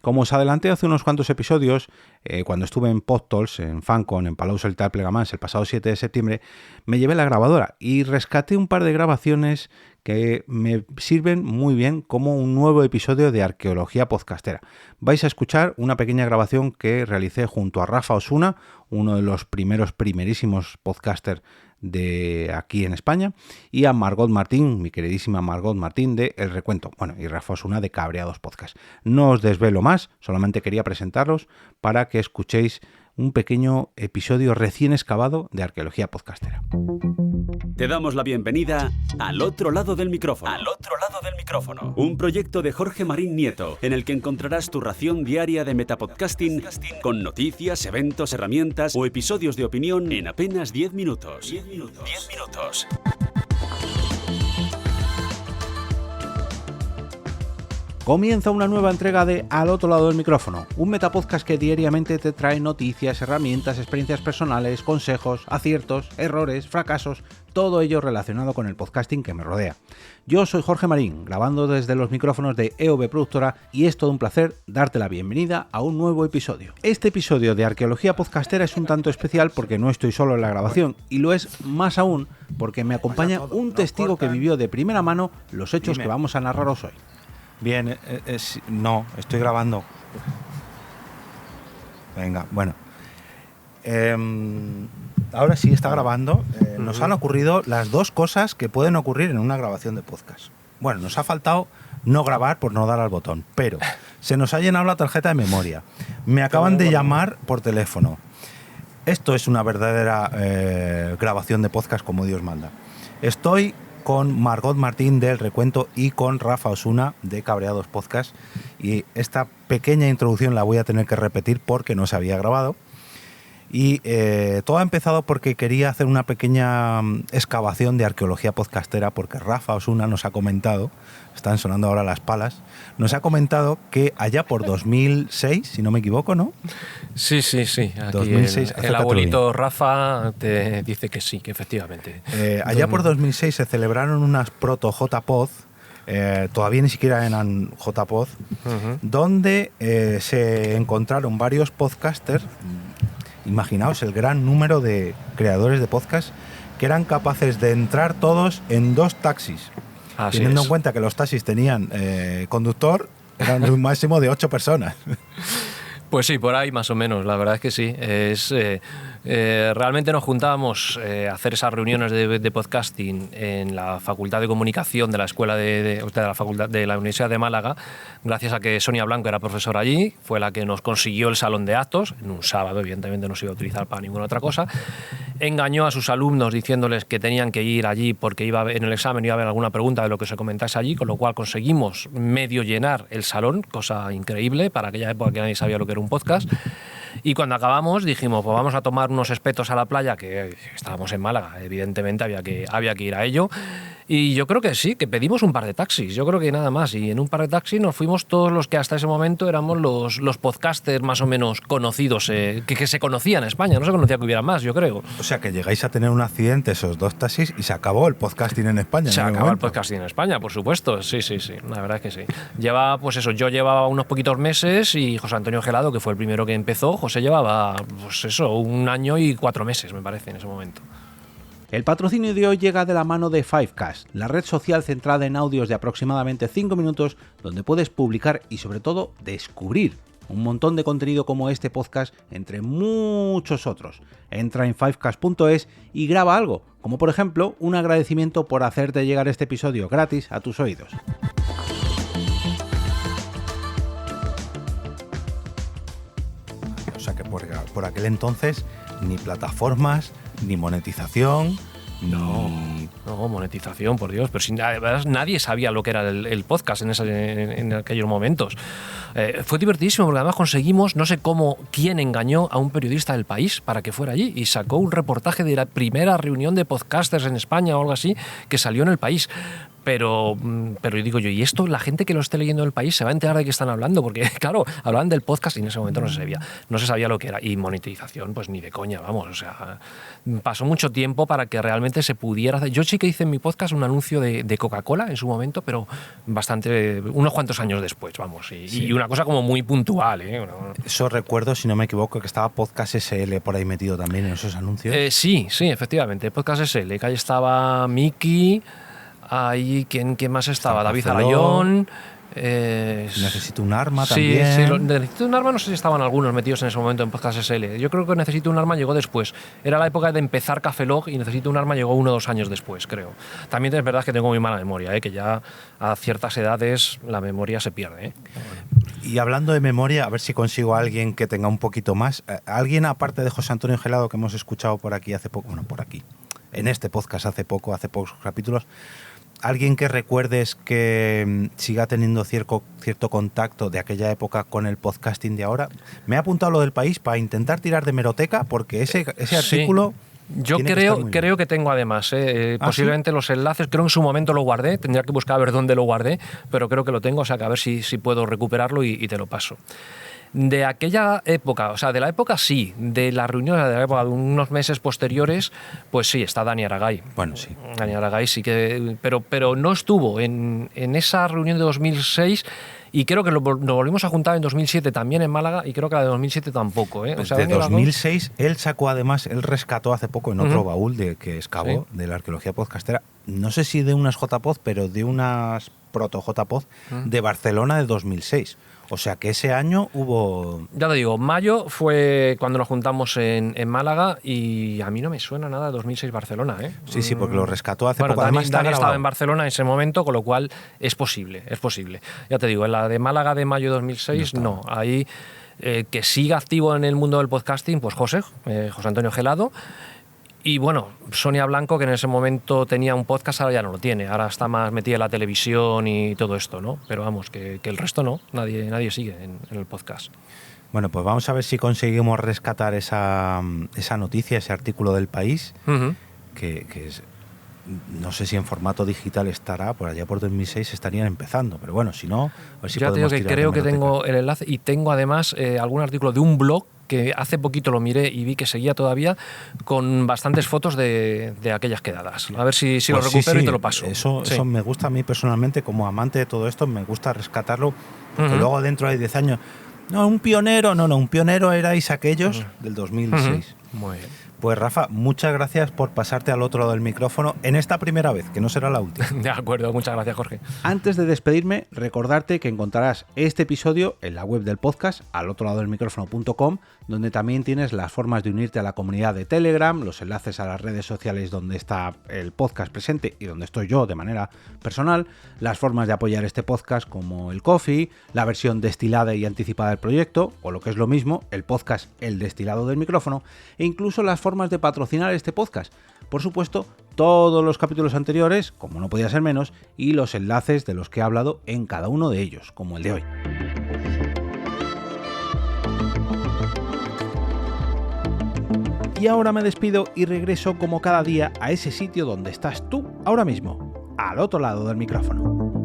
Como os adelanté hace unos cuantos episodios, cuando estuve en PodTools, en Fancon, en Palau Solità Plegamans, el pasado 7 de septiembre, me llevé la grabadora y rescaté un par de grabaciones que me sirven muy bien como un nuevo episodio de Arqueología Podcastera. Vais a escuchar una pequeña grabación que realicé junto a Rafa Osuna, uno de los primerísimos podcasters de aquí en España, y a Margot Martín, mi queridísima Margot Martín de El Recuento, y Rafa Osuna de Cabreados Podcast. No os desvelo más, solamente quería presentarlos para que escuchéis un pequeño episodio recién excavado de Arqueología Podcastera. Te damos la bienvenida al otro lado del micrófono. Al otro lado del micrófono. Un proyecto de Jorge Marín Nieto, en el que encontrarás tu ración diaria de metapodcasting con noticias, eventos, herramientas o episodios de opinión en apenas 10 minutos. 10 minutos. Comienza una nueva entrega de Al otro lado del micrófono, un metapodcast que diariamente te trae noticias, herramientas, experiencias personales, consejos, aciertos, errores, fracasos, todo ello relacionado con el podcasting que me rodea. Yo soy Jorge Marín, grabando desde los micrófonos de EOB Productora, y es todo un placer darte la bienvenida a un nuevo episodio. Este episodio de Arqueología Podcastera es un tanto especial porque no estoy solo en la grabación, y lo es más aún porque me acompaña un testigo que vivió de primera mano los hechos que vamos a narraros hoy. Bien, no, estoy grabando. Venga, bueno. Ahora sí está grabando. Nos han ocurrido las dos cosas que pueden ocurrir en una grabación de podcast. Bueno, nos ha faltado no grabar por no dar al botón, pero se nos ha llenado la tarjeta de memoria. Me acaban de llamar por teléfono. Esto es una verdadera grabación de podcast como Dios manda. Estoy con Margot Martín del Recuento y con Rafa Osuna de Cabreados Podcast, y esta pequeña introducción la voy a tener que repetir porque no se había grabado. Y todo ha empezado porque quería hacer una pequeña excavación de arqueología podcastera, porque Rafa Osuna nos ha comentado, están sonando ahora las palas, nos ha comentado que allá por 2006, si no me equivoco, ¿no? Sí. Aquí 2006, el abuelito Rafa te dice que sí, que efectivamente. Allá por 2006 se celebraron unas proto-JPod, todavía ni siquiera eran JPod, donde se encontraron varios podcasters. Imaginaos el gran número de creadores de podcast que eran capaces de entrar todos en dos taxis. Teniendo en cuenta que los taxis tenían conductor, eran un máximo de 8 personas. Pues sí, por ahí más o menos, la verdad es que sí. Realmente nos juntábamos a hacer esas reuniones de podcasting en la Facultad de Comunicación de la Escuela de la Facultad de la Universidad de Málaga, gracias a que Sonia Blanco era profesora allí, fue la que nos consiguió el salón de actos, en un sábado, evidentemente no se iba a utilizar para ninguna otra cosa. Engañó a sus alumnos diciéndoles que tenían que ir allí porque en el examen iba a haber alguna pregunta de lo que se comentase allí, con lo cual conseguimos medio llenar el salón, cosa increíble para aquella época que nadie sabía lo que era un podcast. Y cuando acabamos dijimos, pues vamos a tomar unos espetos a la playa, que estábamos en Málaga, evidentemente había que ir a ello. Y yo creo que sí, que pedimos un par de taxis, yo creo que nada más. Y en un par de taxis nos fuimos todos los que hasta ese momento éramos los podcasters más o menos conocidos, que se conocían en España. No se conocía que hubiera más, yo creo. O sea, que llegáis a tener un accidente esos dos taxis y se acabó el podcasting en España. Se acabó el podcasting en España, por supuesto. Sí, la verdad es que sí. Yo llevaba unos poquitos meses y José Antonio Gelado, que fue el primero que empezó, José llevaba, 1 año y 4 meses, me parece, en ese momento. El patrocinio de hoy llega de la mano de Fivecast, la red social centrada en audios de aproximadamente 5 minutos, donde puedes publicar y sobre todo descubrir un montón de contenido como este podcast, entre muchos otros. Entra en fivecast.es y graba algo, como por ejemplo un agradecimiento por hacerte llegar este episodio gratis a tus oídos. O sea que por aquel entonces ni plataformas, ni monetización. No, monetización, por Dios. Pero además nadie sabía lo que era el podcast en aquellos momentos. Fue divertidísimo porque además conseguimos, no sé quién engañó a un periodista del País para que fuera allí y sacó un reportaje de la primera reunión de podcasters en España o algo así que salió en el País. Pero digo yo, ¿y esto la gente que lo esté leyendo en El País se va a enterar de qué están hablando? Porque, claro, hablaban del podcast y en ese momento no se sabía lo que era. Y monetización, pues ni de coña, vamos. O sea, pasó mucho tiempo para que realmente se pudiera hacer. Yo sí que hice en mi podcast un anuncio de Coca-Cola en su momento, pero unos cuantos años después, vamos. Y una cosa como muy puntual, ¿eh? Eso recuerdo, si no me equivoco, que estaba Podcast SL por ahí metido también en esos anuncios. Sí, efectivamente. Podcast SL, que ahí estaba Miki. Ahí, ¿quién más estaba? David Arayón. Necesito un arma también. Sí, Necesito un arma, no sé si estaban algunos metidos en ese momento en Podcast SL. Yo creo que Necesito un arma llegó después. Era la época de empezar Café Log y Necesito un arma llegó 1 o 2 años después, creo. También es verdad que tengo muy mala memoria, que ya a ciertas edades la memoria se pierde. Y hablando de memoria, a ver si consigo a alguien que tenga un poquito más. Alguien aparte de José Antonio Gelado, que hemos escuchado por aquí hace poco, en este podcast hace pocos capítulos. ¿Alguien que recuerdes que siga teniendo cierto contacto de aquella época con el podcasting de ahora? Me he apuntado lo del País para intentar tirar de hemeroteca, porque ese artículo... Yo creo que tengo además, posiblemente ¿sí? Los enlaces, creo que en su momento lo guardé, tendría que buscar a ver dónde lo guardé, pero creo que lo tengo, o sea que a ver si puedo recuperarlo y te lo paso. De aquella época, o sea, de la época sí, de las reuniones de la época de unos meses posteriores, pues sí, está Dani Aragay. Bueno, sí. Dani Aragay sí que... Pero no estuvo en esa reunión de 2006 y creo que nos volvimos a juntar en 2007 también en Málaga y creo que la de 2007 tampoco. Pues o sea, de 2006, él rescató hace poco en otro baúl que excavó de la arqueología podcastera, no sé si de unas JPod, pero de unas proto-JPod de Barcelona de 2006. O sea que ese año hubo... Ya te digo, mayo fue cuando nos juntamos en Málaga y a mí no me suena nada de 2006 Barcelona. Sí, porque lo rescató hace poco. Además, Dani estaba en Barcelona en ese momento, con lo cual es posible. Ya te digo, en la de Málaga de mayo de 2006, no. Ahí que siga activo en el mundo del podcasting, pues José Antonio Gelado. Y bueno, Sonia Blanco, que en ese momento tenía un podcast, ahora ya no lo tiene. Ahora está más metida en la televisión y todo esto, ¿no? Pero vamos, que el resto no. Nadie sigue en el podcast. Bueno, pues vamos a ver si conseguimos rescatar esa noticia, ese artículo del País, que es, no sé si en formato digital estará, por allá por 2006 estarían empezando. Pero bueno, si no, a ver si ya podemos te digo que creo que tengo el enlace y tengo además algún artículo de un blog que hace poquito lo miré y vi que seguía todavía con bastantes fotos de aquellas quedadas. A ver si pues lo recupero y te lo paso. Eso me gusta a mí personalmente, como amante de todo esto, me gusta rescatarlo, porque luego dentro de 10 años, un pionero erais aquellos del 2006. Muy bien. Pues Rafa, muchas gracias por pasarte al otro lado del micrófono en esta primera vez, que no será la última. De acuerdo, muchas gracias, Jorge. Antes de despedirme, recordarte que encontrarás este episodio en la web del podcast, alotroladodelmicrófono.com, donde también tienes las formas de unirte a la comunidad de Telegram, los enlaces a las redes sociales donde está el podcast presente y donde estoy yo de manera personal, las formas de apoyar este podcast como el Ko-fi, la versión destilada y anticipada del proyecto, o lo que es lo mismo, el podcast El Destilado del Micrófono, e incluso las formas de patrocinar este podcast. Por supuesto, todos los capítulos anteriores, como no podía ser menos, y los enlaces de los que he hablado en cada uno de ellos, como el de hoy. Y ahora me despido y regreso como cada día a ese sitio donde estás tú ahora mismo, al otro lado del micrófono.